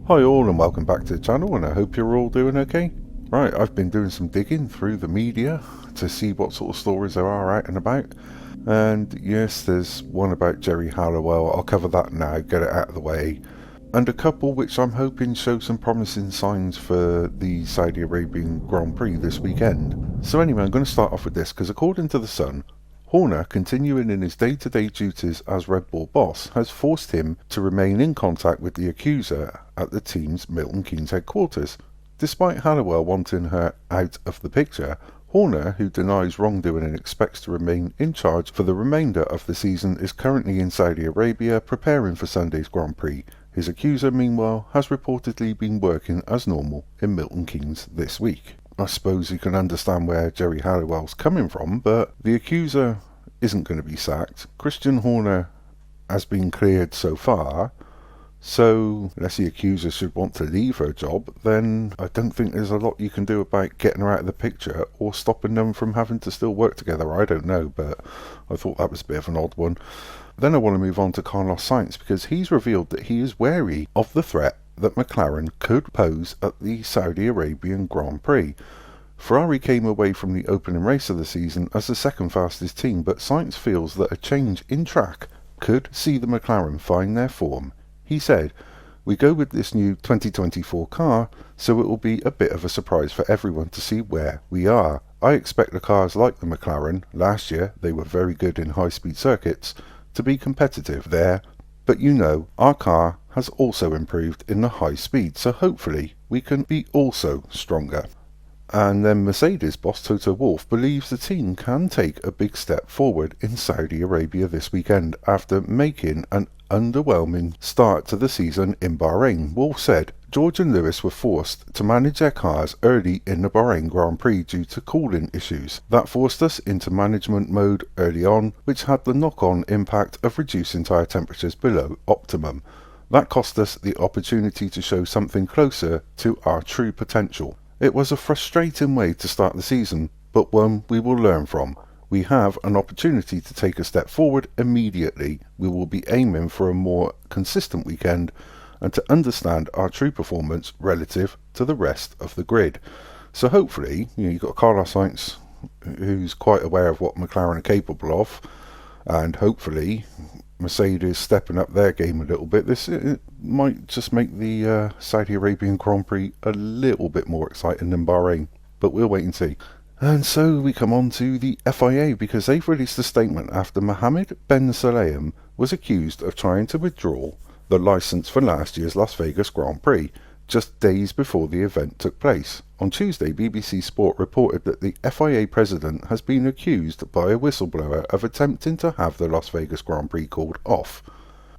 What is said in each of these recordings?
Hi all and welcome back to the channel, and I hope you're all doing okay. Right, I've been doing some digging through the media to see what sort of stories there are out and about. And yes, there's one about Geri Horner. I'll cover that now, get it out of the way. And a couple which I'm hoping show some promising signs for the Saudi Arabian Grand Prix this weekend. So anyway, I'm going to start off with this because according to The Sun, Horner, continuing in his day-to-day duties as Red Bull boss, has forced him to remain in contact with the accuser at the team's Milton Keynes headquarters. Despite Halliwell wanting her out of the picture, Horner, who denies wrongdoing and expects to remain in charge for the remainder of the season, is currently in Saudi Arabia preparing for Sunday's Grand Prix. His accuser, meanwhile, has reportedly been working as normal in Milton Keynes this week. I suppose you can understand where Geri Halliwell's coming from, but the accuser isn't going to be sacked. Christian Horner has been cleared so far, so unless the accuser should want to leave her job, then I don't think there's a lot you can do about getting her out of the picture or stopping them from having to still work together. I don't know, but I thought that was a bit of an odd one. Then I want to move on to Carlos Sainz, because he's revealed that he is wary of the threat that McLaren could pose at the Saudi Arabian Grand Prix. Ferrari came away from the opening race of the season as the second fastest team, but Sainz feels that a change in track could see the McLaren find their form. He said, "We go with this new 2024 car, so it will be a bit of a surprise for everyone to see where we are. I expect the cars like the McLaren, last year they were very good in high-speed circuits, to be competitive there. But you know, our car has also improved in the high speed, so hopefully we can be also stronger." And then Mercedes boss Toto Wolff believes the team can take a big step forward in Saudi Arabia this weekend after making an underwhelming start to the season in Bahrain. Wolff said, "George and Lewis were forced to manage their cars early in the Bahrain Grand Prix due to cooling issues. That forced us into management mode early on, which had the knock-on impact of reducing tyre temperatures below optimum. That cost us the opportunity to show something closer to our true potential. It was a frustrating way to start the season, but one we will learn from. We have an opportunity to take a step forward immediately. We will be aiming for a more consistent weekend and to understand our true performance relative to the rest of the grid." So hopefully, you've got Carlos Sainz, who's quite aware of what McLaren are capable of, and hopefully Mercedes stepping up their game a little bit. It might just make the Saudi Arabian Grand Prix a little bit more exciting than Bahrain, but we'll wait and see. And so we come on to the FIA, because they've released a statement after Mohammed Ben Sulayem was accused of trying to withdraw the licence for last year's Las Vegas Grand Prix, just days before the event took place. On Tuesday, BBC Sport reported that the FIA President has been accused by a whistleblower of attempting to have the Las Vegas Grand Prix called off.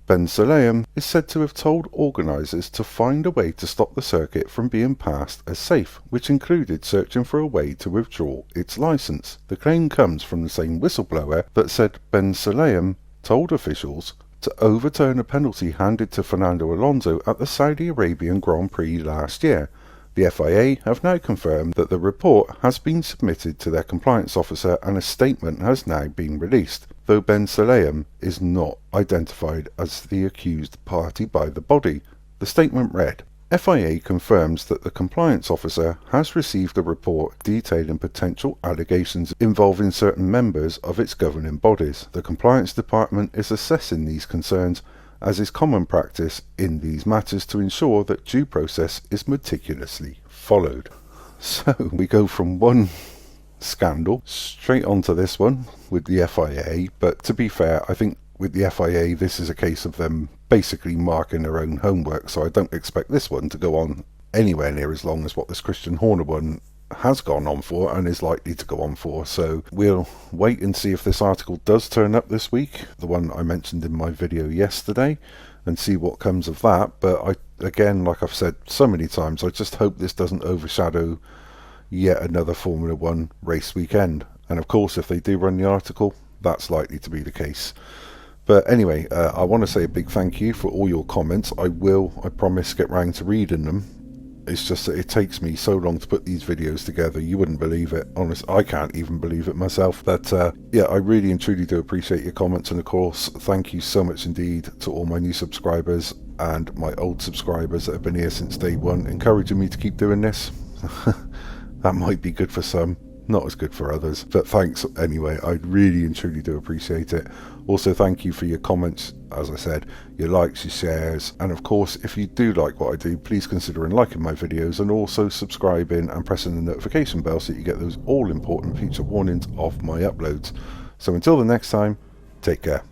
Ben Sulayem is said to have told organisers to find a way to stop the circuit from being passed as safe, which included searching for a way to withdraw its licence. The claim comes from the same whistleblower that said Ben Sulayem told officials to overturn a penalty handed to Fernando Alonso at the Saudi Arabian Grand Prix last year. The FIA have now confirmed that the report has been submitted to their compliance officer and a statement has now been released, though Ben Sulayem is not identified as the accused party by the body. The statement read, "FIA confirms that the compliance officer has received a report detailing potential allegations involving certain members of its governing bodies. The compliance department is assessing these concerns, as is common practice in these matters, to ensure that due process is meticulously followed." So we go from one scandal straight onto this one with the FIA, but to be fair, I think with the FIA this is a case of them basically marking their own homework, so I don't expect this one to go on anywhere near as long as what this Christian Horner one has gone on for and is likely to go on for. So we'll wait and see if this article does turn up this week, the one I mentioned in my video yesterday, and see what comes of that. But again, like I've said so many times, I just hope this doesn't overshadow yet another Formula 1 race weekend. And of course, if they do run the article, that's likely to be the case. But anyway, I want to say a big thank you for all your comments. I promise, get round to reading them. It's just that it takes me so long to put these videos together. You wouldn't believe it. Honestly, I can't even believe it myself. But yeah, I really and truly do appreciate your comments. And of course, thank you so much indeed to all my new subscribers. and my old subscribers that have been here since day one, encouraging me to keep doing this. That might be good for some, not as good for others, but thanks anyway. I really and truly do appreciate it. Also, thank you for your comments, as I said, your likes, your shares, and of course, if you do like what I do, please consider liking my videos and also subscribing and pressing the notification bell so you get those all important feature warnings of my uploads. So until the next time, take care.